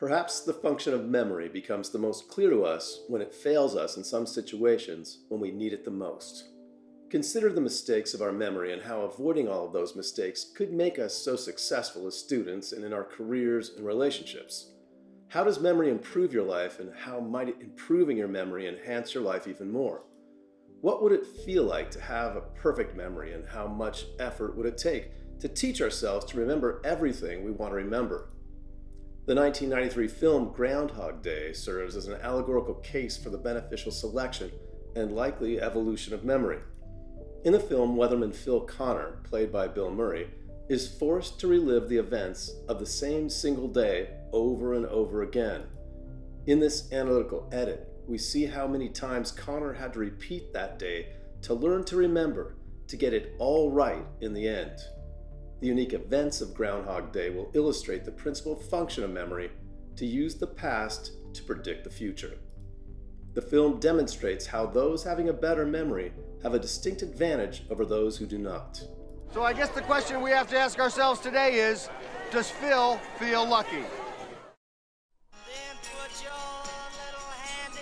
Perhaps the function of memory becomes the most clear to us when it fails us in some situations when we need it the most. Consider the mistakes of our memory and how avoiding all of those mistakes could make us so successful as students and in our careers and relationships. How does memory improve your life, and how might improving your memory enhance your life even more? What would it feel like to have a perfect memory, and how much effort would it take to teach ourselves to remember everything we want to remember? The 1993 film Groundhog Day serves as an allegorical case for the beneficial selection and likely evolution of memory. In the film, weatherman Phil Connor, played by Bill Murray, is forced to relive the events of the same single day over and over again. In this analytical edit, we see how many times Connor had to repeat that day to learn to remember, to get it all right in the end. The unique events of Groundhog Day will illustrate the principal function of memory to use the past to predict the future. The film demonstrates how those having a better memory have a distinct advantage over those who do not. So I guess the question we have to ask ourselves today is, does Phil feel lucky?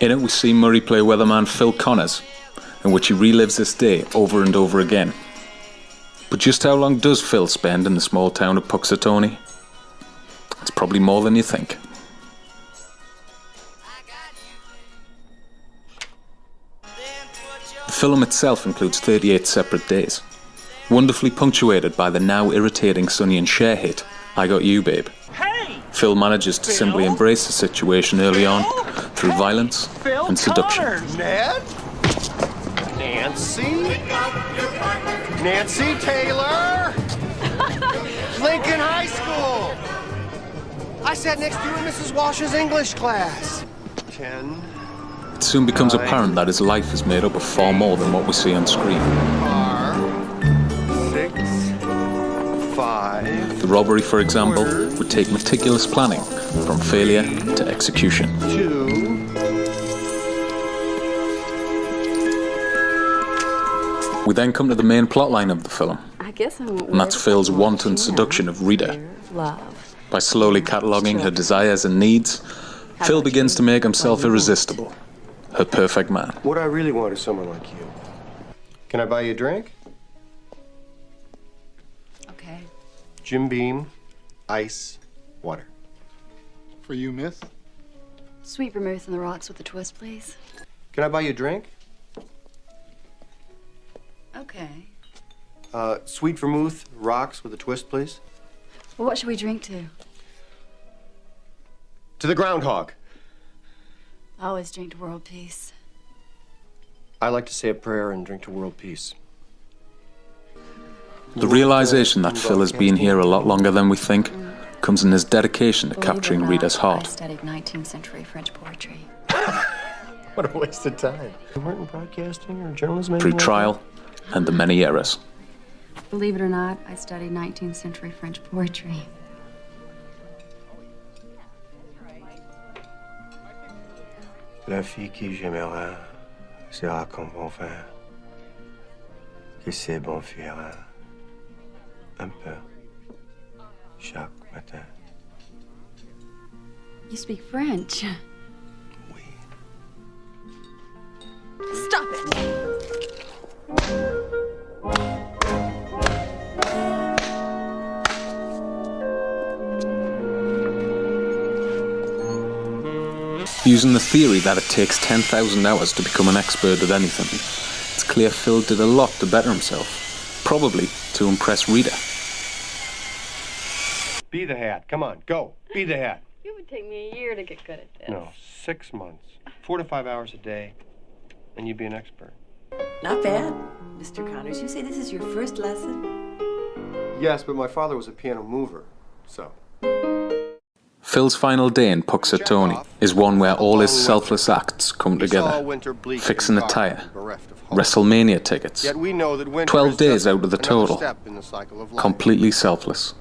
In it, we see Murray play weatherman Phil Connors, in which he relives this day over and over again. But just how long does Phil spend in the small town of Puxatawny? It's probably more than you think. The film itself includes 38 separate days, wonderfully punctuated by the now irritating Sonny and Cher hit, I Got You Babe. Hey! Phil manages to simply embrace the situation early on through violence and seduction. Ned? Nancy? Nancy Taylor? Lincoln High School! I sat next to you in Mrs. Walsh's English class. 10. It soon becomes apparent that his life is made up of far more than what we see on screen. 6, 5. The robbery, for example, would take meticulous planning from failure to execution. 2. We then come to the main plotline of the film, and that's Phil's wanton seduction of Rita. By slowly cataloguing her desires and needs, Phil begins to make himself irresistible, her perfect man. What I really want is someone like you. Can I buy you a drink? Okay. Jim Beam, ice, water. For you, miss? Sweet vermouth on the rocks with a twist, please. Can I buy you a drink? Okay. Sweet vermouth, rocks with a twist, please. Well, what should we drink to? To the Groundhog. I always drink to world peace. I like to say a prayer and drink to world peace. The realization that Phil has been here a lot longer than we think comes in his dedication to capturing Rita's I heart. studied 19th century French poetry. What a waste of time. You weren't in broadcasting or journalism Through anymore? trial and the many errors. Believe it or not, I studied 19th century French poetry. La fille qui j'aimerais sera comme bon vin, que c'est bon fuira un peu chaque matin. You speak French. Oui. Stop it! Using the theory that it takes 10,000 hours to become an expert at anything, it's clear Phil did a lot to better himself, probably to impress Rita. Be the hat. Come on, go. Be the hat. It would take me a year to get good at this. No, 6 months. 4 to 5 hours a day, and you'd be an expert. Not bad, Mr. Connors. You say this is your first lesson? Yes, but my father was a piano mover, so. Phil's final day in Puxatawny is one where all his selfless acts come together. Fixing a tire, WrestleMania tickets, 12 days out of the total, completely selfless.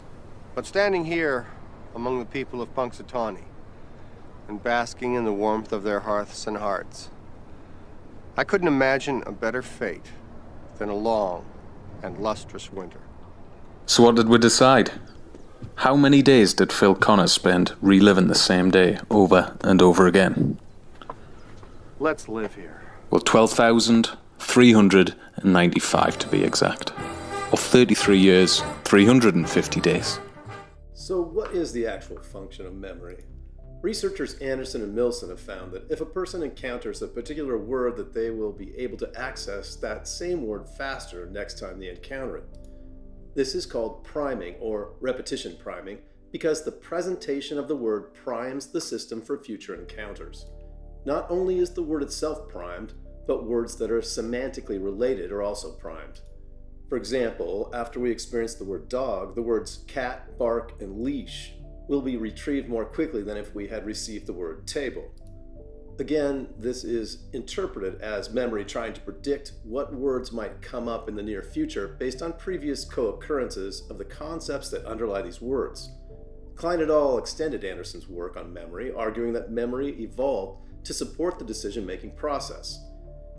But standing here among the people of Punxsutawney and basking in the warmth of their hearths and hearts, I couldn't imagine a better fate than a long and lustrous winter. So what did we decide? How many days did Phil Connors spend reliving the same day over and over again? Let's live here. Well, 12,395 to be exact. Or 33 years, 350 days. So what is the actual function of memory? Researchers Anderson and Milson have found that if a person encounters a particular word, that they will be able to access that same word faster next time they encounter it. This is called priming, or repetition priming, because the presentation of the word primes the system for future encounters. Not only is the word itself primed, but words that are semantically related are also primed. For example, after we experience the word dog, the words cat, bark, and leash will be retrieved more quickly than if we had received the word table. Again, this is interpreted as memory trying to predict what words might come up in the near future based on previous co-occurrences of the concepts that underlie these words. Klein et al. Extended Anderson's work on memory, arguing that memory evolved to support the decision-making process.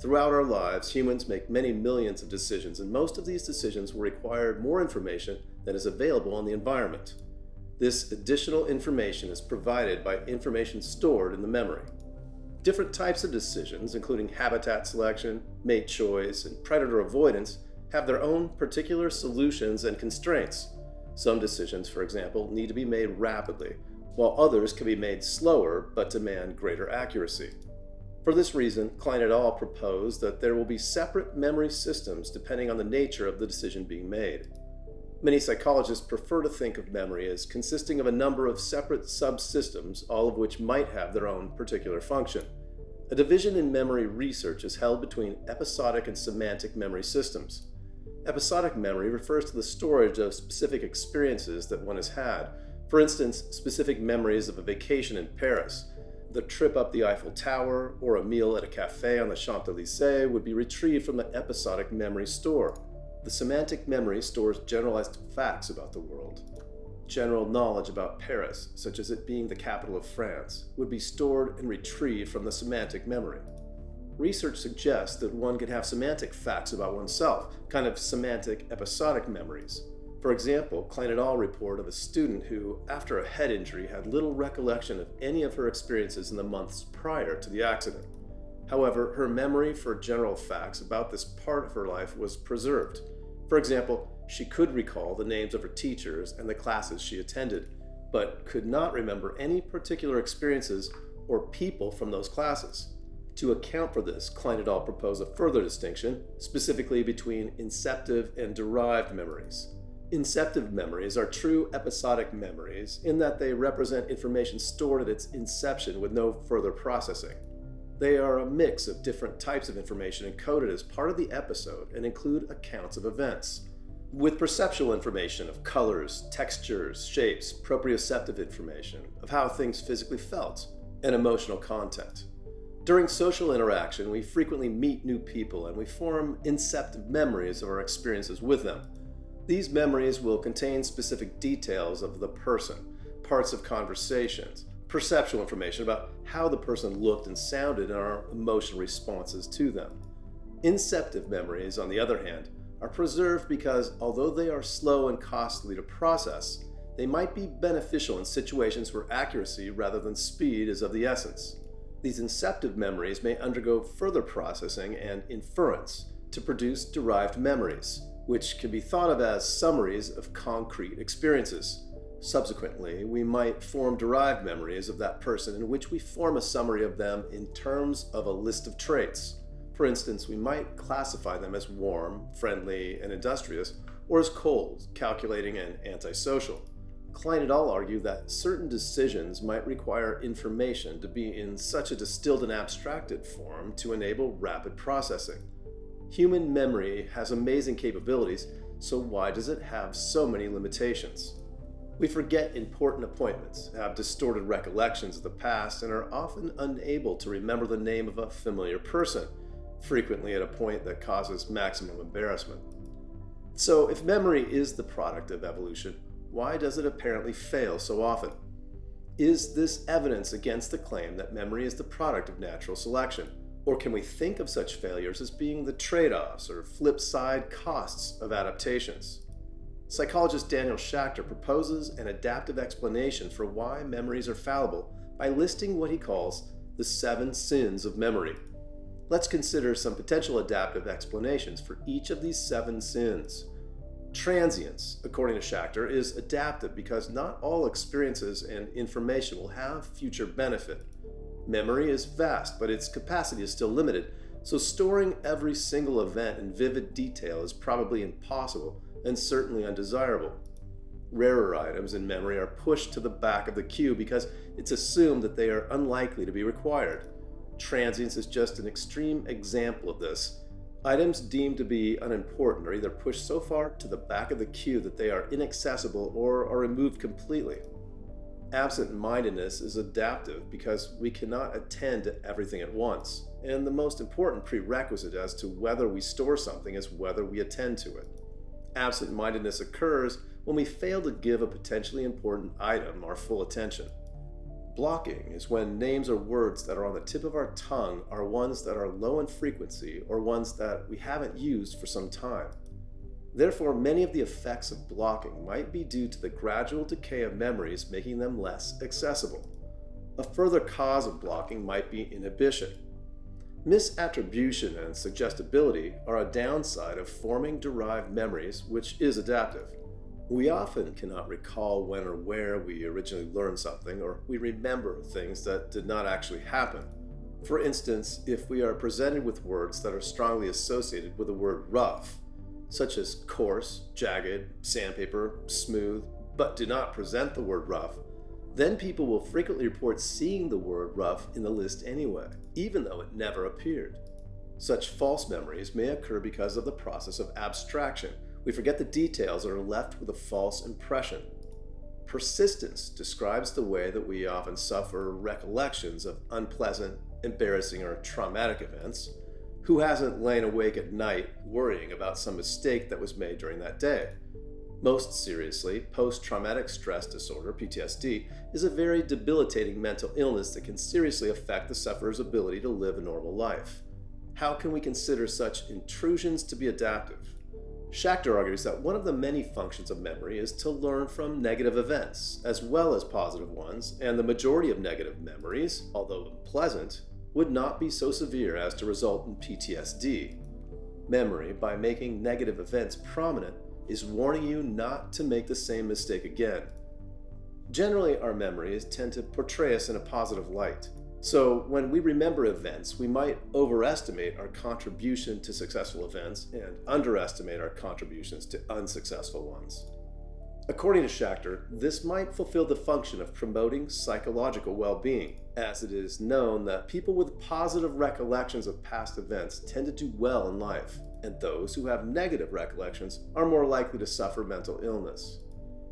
Throughout our lives, humans make many millions of decisions, and most of these decisions will require more information than is available in the environment. This additional information is provided by information stored in the memory. Different types of decisions, including habitat selection, mate choice, and predator avoidance, have their own particular solutions and constraints. Some decisions, for example, need to be made rapidly, while others can be made slower but demand greater accuracy. For this reason, Klein et al. Proposed that there will be separate memory systems depending on the nature of the decision being made. Many psychologists prefer to think of memory as consisting of a number of separate subsystems, all of which might have their own particular function. A division in memory research is held between episodic and semantic memory systems. Episodic memory refers to the storage of specific experiences that one has had. For instance, specific memories of a vacation in Paris. The trip up the Eiffel Tower or a meal at a cafe on the Champs-Élysées would be retrieved from the episodic memory store. The semantic memory stores generalized facts about the world. General knowledge about Paris, such as it being the capital of France, would be stored and retrieved from the semantic memory. Research suggests that one could have semantic facts about oneself, kind of semantic episodic memories. For example, Klein et al. Report of a student who, after a head injury, had little recollection of any of her experiences in the months prior to the accident. However, her memory for general facts about this part of her life was preserved. For example, she could recall the names of her teachers and the classes she attended, but could not remember any particular experiences or people from those classes. To account for this, Klein et al. Propose a further distinction, specifically between inceptive and derived memories. Inceptive memories are true episodic memories in that they represent information stored at its inception with no further processing. They are a mix of different types of information encoded as part of the episode and include accounts of events. With perceptual information of colors, textures, shapes, proprioceptive information of how things physically felt, and emotional content. During social interaction, we frequently meet new people and we form inceptive memories of our experiences with them. These memories will contain specific details of the person, parts of conversations, perceptual information about how the person looked and sounded, and our emotional responses to them. Inceptive memories, on the other hand, are preserved because, although they are slow and costly to process, they might be beneficial in situations where accuracy rather than speed is of the essence. These inceptive memories may undergo further processing and inference to produce derived memories, which can be thought of as summaries of concrete experiences. Subsequently, we might form derived memories of that person in which we form a summary of them in terms of a list of traits. For instance, we might classify them as warm, friendly, and industrious, or as cold, calculating, and antisocial. Klein et al. Argue that certain decisions might require information to be in such a distilled and abstracted form to enable rapid processing. Human memory has amazing capabilities, so why does it have so many limitations? We forget important appointments, have distorted recollections of the past, and are often unable to remember the name of a familiar person, frequently at a point that causes maximum embarrassment. So, if memory is the product of evolution, why does it apparently fail so often? Is this evidence against the claim that memory is the product of natural selection? Or can we think of such failures as being the trade-offs or flip side costs of adaptations? Psychologist Daniel Schachter proposes an adaptive explanation for why memories are fallible by listing what he calls the 7 sins of memory. Let's consider some potential adaptive explanations for each of these 7 sins. Transience, according to Schachter, is adaptive because not all experiences and information will have future benefit. Memory is vast, but its capacity is still limited, so storing every single event in vivid detail is probably impossible and certainly undesirable. Rarer items in memory are pushed to the back of the queue because it's assumed that they are unlikely to be required. Transience is just an extreme example of this. Items deemed to be unimportant are either pushed so far to the back of the queue that they are inaccessible or are removed completely. Absent-mindedness is adaptive because we cannot attend to everything at once, and the most important prerequisite as to whether we store something is whether we attend to it. Absent-mindedness occurs when we fail to give a potentially important item our full attention. Blocking is when names or words that are on the tip of our tongue are ones that are low in frequency or ones that we haven't used for some time. Therefore, many of the effects of blocking might be due to the gradual decay of memories, making them less accessible. A further cause of blocking might be inhibition. Misattribution and suggestibility are a downside of forming derived memories, which is adaptive. We often cannot recall when or where we originally learned something, or we remember things that did not actually happen. For instance, if we are presented with words that are strongly associated with the word rough, such as coarse, jagged, sandpaper, smooth, but do not present the word rough, then people will frequently report seeing the word rough in the list anyway, even though it never appeared. Such false memories may occur because of the process of abstraction. We forget the details and are left with a false impression. Persistence describes the way that we often suffer recollections of unpleasant, embarrassing, or traumatic events. Who hasn't lain awake at night worrying about some mistake that was made during that day? Most seriously, post-traumatic stress disorder, PTSD, is a very debilitating mental illness that can seriously affect the sufferer's ability to live a normal life. How can we consider such intrusions to be adaptive? Schachter argues that one of the many functions of memory is to learn from negative events, as well as positive ones, and the majority of negative memories, although unpleasant, would not be so severe as to result in PTSD. Memory, by making negative events prominent, is warning you not to make the same mistake again. Generally, our memories tend to portray us in a positive light. So when we remember events, we might overestimate our contribution to successful events and underestimate our contributions to unsuccessful ones. According to Schachter, this might fulfill the function of promoting psychological well-being, as it is known that people with positive recollections of past events tend to do well in life, and those who have negative recollections are more likely to suffer mental illness.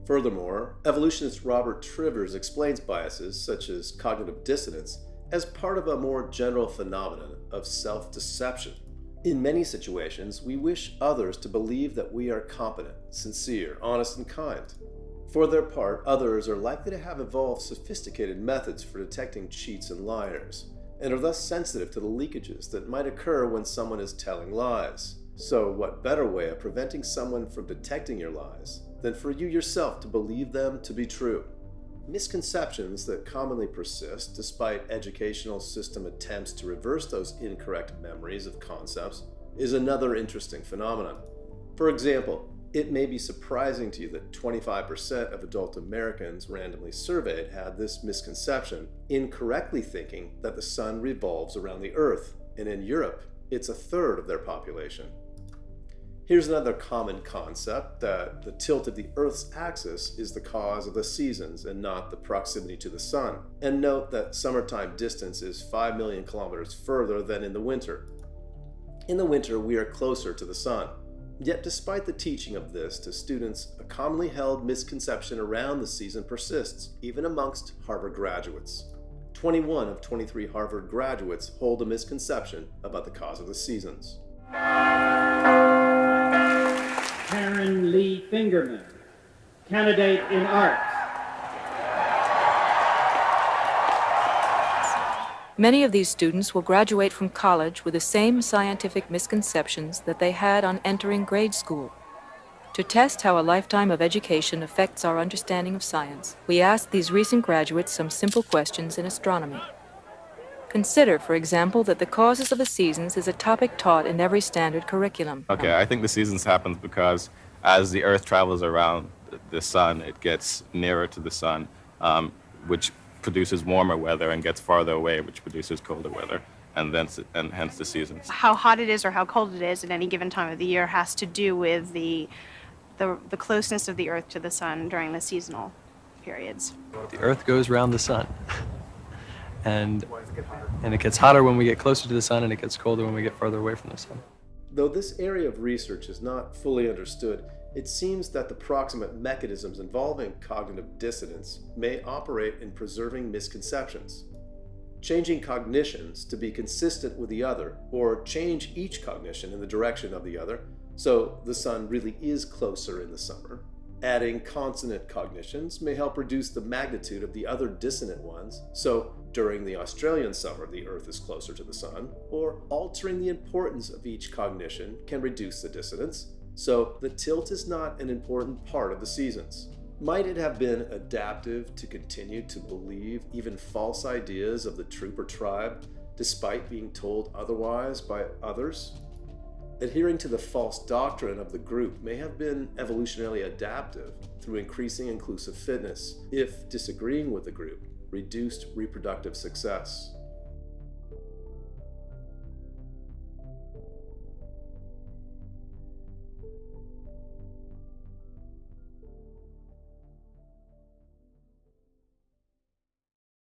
Furthermore, evolutionist Robert Trivers explains biases, such as cognitive dissonance, as part of a more general phenomenon of self-deception. In many situations, we wish others to believe that we are competent, sincere, honest, and kind. For their part, others are likely to have evolved sophisticated methods for detecting cheats and liars, and are thus sensitive to the leakages that might occur when someone is telling lies. So what better way of preventing someone from detecting your lies than for you yourself to believe them to be true? Misconceptions that commonly persist despite educational system attempts to reverse those incorrect memories of concepts is another interesting phenomenon. For example, it may be surprising to you that 25% of adult Americans randomly surveyed had this misconception, incorrectly thinking that the sun revolves around the earth, and in Europe, it's a third of their population. Here's another common concept, that the tilt of the Earth's axis is the cause of the seasons and not the proximity to the sun. And note that summertime distance is 5 million kilometers further than in the winter. In the winter, we are closer to the sun. Yet despite the teaching of this to students, a commonly held misconception around the season persists, even amongst Harvard graduates. 21 of 23 Harvard graduates hold a misconception about the cause of the seasons. Karen Lee Fingerman, candidate in arts. Many of these students will graduate from college with the same scientific misconceptions that they had on entering grade school. To test how a lifetime of education affects our understanding of science, we asked these recent graduates some simple questions in astronomy. Consider, for example, that the causes of the seasons is a topic taught in every standard curriculum. Okay, I think the seasons happen because as the Earth travels around the sun, it gets nearer to the sun, which produces warmer weather, and gets farther away, which produces colder weather, and hence the seasons. How hot it is or how cold it is at any given time of the year has to do with the closeness of the Earth to the sun during the seasonal periods. The Earth goes around the sun. And it gets hotter when we get closer to the sun, and it gets colder when we get further away from the sun. Though this area of research is not fully understood, it seems that the proximate mechanisms involving cognitive dissonance may operate in preserving misconceptions. Changing cognitions to be consistent with the other, or change each cognition in the direction of the other, so the sun really is closer in the summer. Adding consonant cognitions may help reduce the magnitude of the other dissonant ones, so during the Australian summer the Earth is closer to the sun, or altering the importance of each cognition can reduce the dissonance, so the tilt is not an important part of the seasons. Might it have been adaptive to continue to believe even false ideas of the trooper tribe, despite being told otherwise by others? Adhering to the false doctrine of the group may have been evolutionarily adaptive through increasing inclusive fitness, if disagreeing with the group reduced reproductive success.